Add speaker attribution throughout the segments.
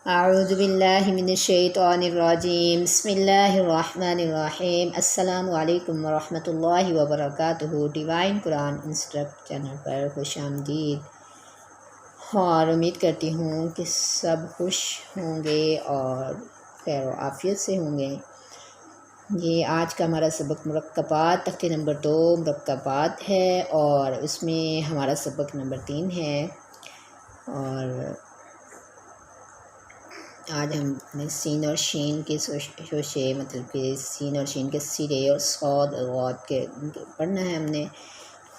Speaker 1: اعوذ باللہ من الشیطان الرجیم بسم اللہ الرحمن الرحیم السلام علیکم ورحمۃ اللہ وبرکاتہ۔ ڈیوائن قرآن انسٹرکٹ چینل پر خوش آمدید، اور امید کرتی ہوں کہ سب خوش ہوں گے اور خیر و عافیت سے ہوں گے۔ یہ آج کا ہمارا سبق مرکبات تختے نمبر 2 مرکبات ہے، اور اس میں ہمارا سبق نمبر 3 ہے۔ اور آج ہم نے سین اور شین کے شوشے، مطلب کہ سین اور شین کے سرے اور صاد اور غاد کے پڑھنا ہے ہم نے۔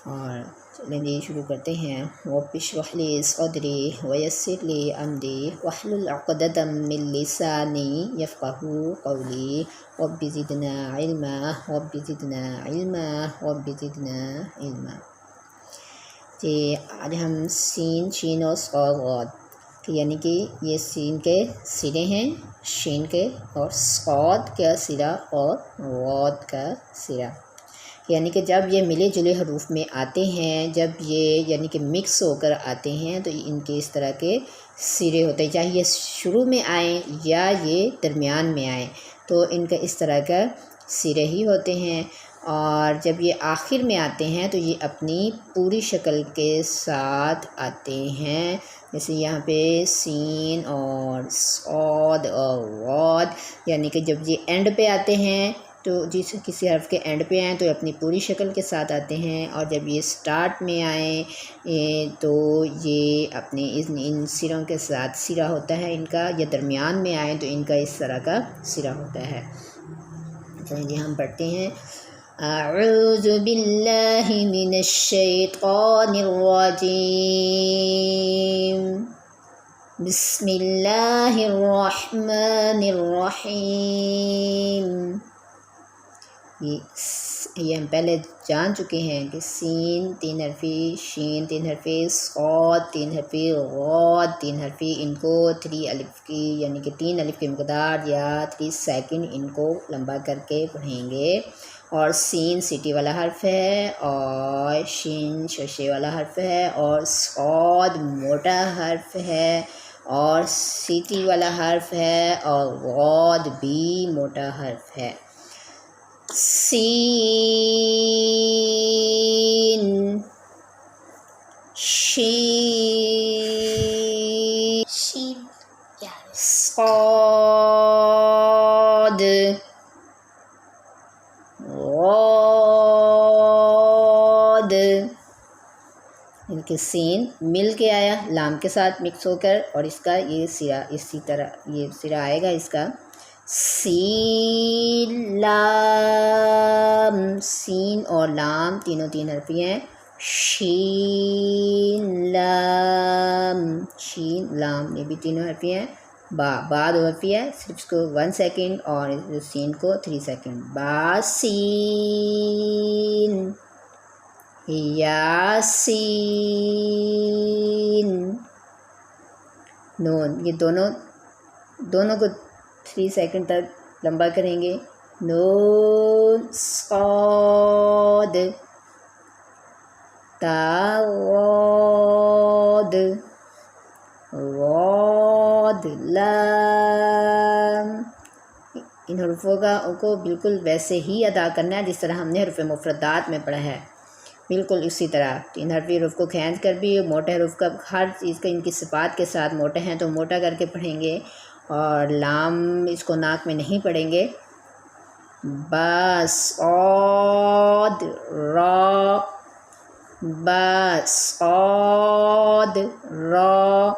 Speaker 1: اور چلیں جی شروع کرتے ہیں۔ رب اشرح لی صدری ویسر لی امری واحلل عقدۃ من لسانی یفقہوا قولی رب زدنا علما رب زدنا علما رب زدنا علما۔ جی آج ہم سین، شین اور صاد غاد، یعنی کہ یہ سین کے سرے ہیں، شین کے، اور صاد کا سرا اور غاد کا سرا، یعنی کہ جب یہ ملے جلے حروف میں آتے ہیں، جب یہ یعنی کہ مکس ہو کر آتے ہیں تو ان کے اس طرح کے سرے ہوتے ہیں، چاہے یہ شروع میں آئیں یا یہ درمیان میں آئیں تو ان کا اس طرح کا سرے ہی ہوتے ہیں۔ اور جب یہ آخر میں آتے ہیں تو یہ اپنی پوری شکل کے ساتھ آتے ہیں، جیسے یہاں پہ سین اور صاد اور غاد، یعنی کہ جب یہ اینڈ پہ آتے ہیں تو جس کسی حرف کے اینڈ پہ آئیں تو یہ اپنی پوری شکل کے ساتھ آتے ہیں، اور جب یہ سٹارٹ میں آئیں تو یہ اپنے ان سروں کے ساتھ سرا ہوتا ہے ان کا، یا درمیان میں آئیں تو ان کا اس طرح کا سرا ہوتا ہے۔ چلیں جی ہم پڑھتے ہیں۔ اعوذ باللہ من الشیطان الرجیم بسم اللہ الرحمن الرحیم۔ یہ ہم پہلے جان چکے ہیں کہ سین 3 حرفی، شین 3 حرفی، صاد 3 حرفی، غاد 3 حرفی، ان کو 3 الف کی یعنی کہ 3 الف کی مقدار یا 3 سیکنڈ ان کو لمبا کر کے پڑھیں گے۔ اور سین سیٹی والا حرف ہے، اور شین شوشے والا حرف ہے، اور صاد موٹا حرف ہے اور سیٹی والا حرف ہے، اور غاد بھی موٹا حرف ہے۔ سین، شین، صاد، غاد، ان کے سین مل کے آیا لام کے ساتھ مکس ہو کر، اور اس کا یہ سرا اسی طرح یہ سرا آئے گا اس کا، سین لام، سین اور لام تینوں 3 حرفی ہیں، شین لام، شین لام یہ بھی تینوں حرفی ہیں، با 2 حرفی ہے، صرف اس کو 1 سیکنڈ اور سین کو 3 سیکنڈ، با سین، یاسین، نون، یہ دونوں کو 3 سیکنڈ تک لمبا کریں گے، نون، صاد، تا، غاد، غاد، لام۔ ان حروفوں کو بالکل ویسے ہی ادا کرنا ہے جس طرح ہم نے حروف مفردات میں پڑھا ہے، بالکل اسی طرح 3 حرفی حروف کو کھینچ کر بھی، موٹے حروف کا ہر چیز کا ان کی صفات کے ساتھ موٹے ہیں تو موٹا کر کے پڑھیں گے، اور لام اس کو ناک میں نہیں پڑھیں گے۔ با، صاد، را، با، صاد، را،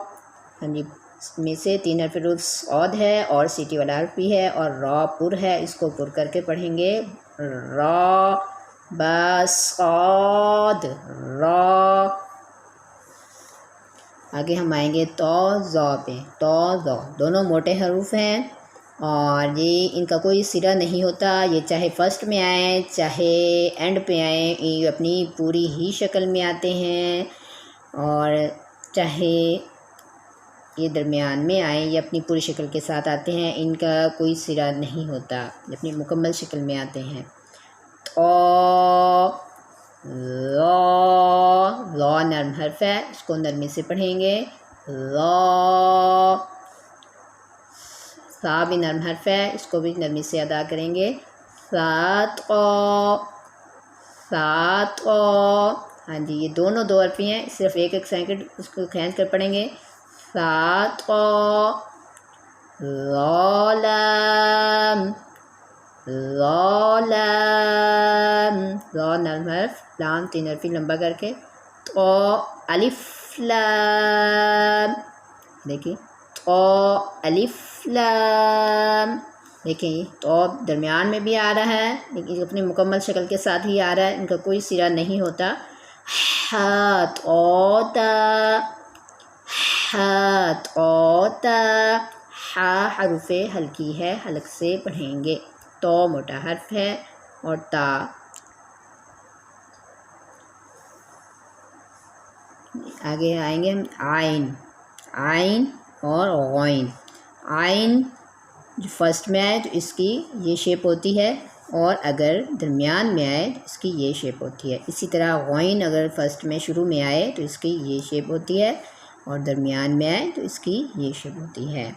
Speaker 1: ہاں جی، اس میں سے 3 حرف حروف صاد ہے اور سیٹی والا حرف بھی ہے، اور را پر ہے، اس کو پر کر کے پڑھیں گے، را، با، صاد، را۔ آگے ہم آئیں گے تو، زا پہ، تو، زا دونوں موٹے حروف ہیں، اور یہ ان کا کوئی سرا نہیں ہوتا، یہ چاہے فرسٹ میں آئیں چاہے اینڈ پہ آئیں، یہ اپنی پوری ہی شکل میں آتے ہیں، اور چاہے یہ درمیان میں آئیں یا اپنی پوری شکل کے ساتھ آتے ہیں، ان کا کوئی سرا نہیں ہوتا، اپنی مکمل شکل میں آتے ہیں۔ تو، لا نرم حرف ہے، اس کو نرمی سے پڑھیں گے، لا، سا بھی نرم حرف ہے، اس کو بھی نرمی سے ادا کریں گے، سات قو، سات قو۔ ہاں جی، یہ دونوں دو حرفی ہیں، صرف ایک ایک سیکنڈ اس کو کھینچ کر پڑھیں گے، سات قو، ظالم، ظالم، ظا نرم حرف، لام تین حرفی لمبا کر کے، تو الف لام، دیکھیں تو الف لام، دیکھیں تو درمیان میں بھی آ رہا ہے لیکن اپنی مکمل شکل کے ساتھ ہی آ رہا ہے، ان کا کوئی سرا نہیں ہوتا، ہاتھ اوتا، ہاتھ اوتا، ہا حروف ہلکی ہے، حلق سے پڑھیں گے، تو موٹا حرف ہے، اور تا آگے آئیں گے ہم آئین، آئین اور غین۔ آئین جو فرسٹ میں آئے تو اس کی یہ شیپ ہوتی ہے، اور اگر درمیان میں آئے تو اس کی یہ شیپ ہوتی ہے، اسی طرح غین اگر فرسٹ میں شروع میں آئے تو اس کی یہ شیپ ہوتی ہے، اور درمیان میں آئے تو اس کی یہ شیپ ہوتی ہے۔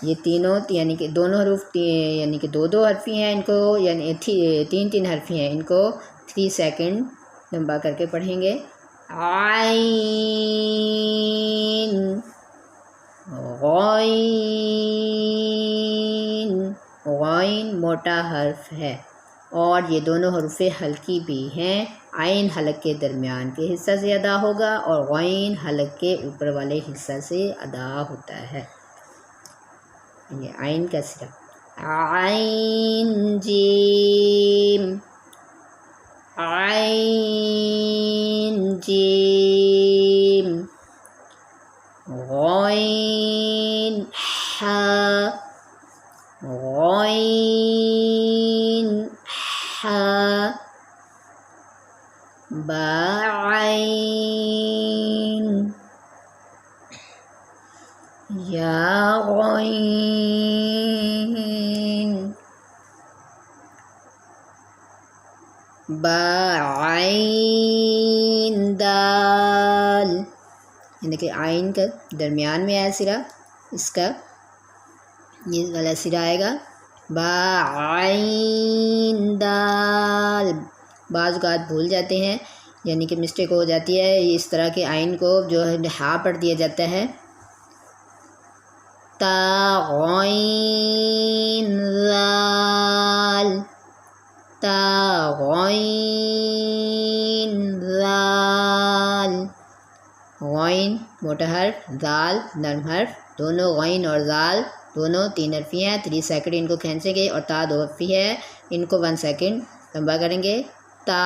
Speaker 1: یہ تینوں یعنی کہ دونوں حروف یعنی کہ دو دو حرفی ہیں، ان کو یعنی تین تین حرفی ہیں، ان کو 3 سیکنڈ لمبا کر کے پڑھیں گے، عین، غین، غین موٹا حرف ہے، اور یہ دونوں حروف ہلکی بھی ہیں، عین حلق کے درمیان کے حصہ سے ادا ہوگا اور غین حلق کے اوپر والے حصہ سے ادا ہوتا ہے۔ یہ عین کا سرا، عین جیم، عین جیم، غین حا، غین حا، با عین، یا غین، با عین دال، یعنی کہ عین کا درمیان میں آیا سرا، اس کا یہ والا سرا آئے گا، با عین دال۔ بعض اوقات بھول جاتے ہیں، یعنی کہ مسٹیک ہو جاتی ہے، اس طرح کے عین کو جو ہے ہا پڑھ دیا جاتا ہے، تا غین ذال، تا غین ذال، غین موٹا حرف، ذال نرم حرف، دونوں غین اور ذال دونوں 3 حرفی ہیں، 3 سیکنڈ ان کو کھینچیں گے، اور تا 2 حرفی ہے، ان کو 1 سیکنڈ لمبا کریں گے، تا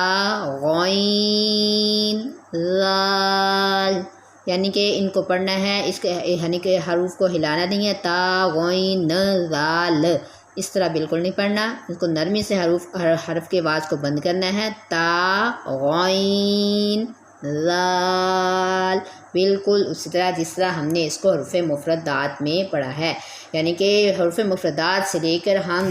Speaker 1: غین ذال، یعنی کہ ان کو پڑھنا ہے، اس کے یعنی کہ حروف کو ہلانا نہیں ہے، تا غین ذال، اس طرح بالکل نہیں پڑھنا، اس کو نرمی سے حرف کے آواز کو بند کرنا ہے، تا غین ذال، بالکل اسی طرح جس طرح ہم نے اس کو حروف مفردات میں پڑھا ہے، یعنی کہ حروف مفردات سے لے کر ہم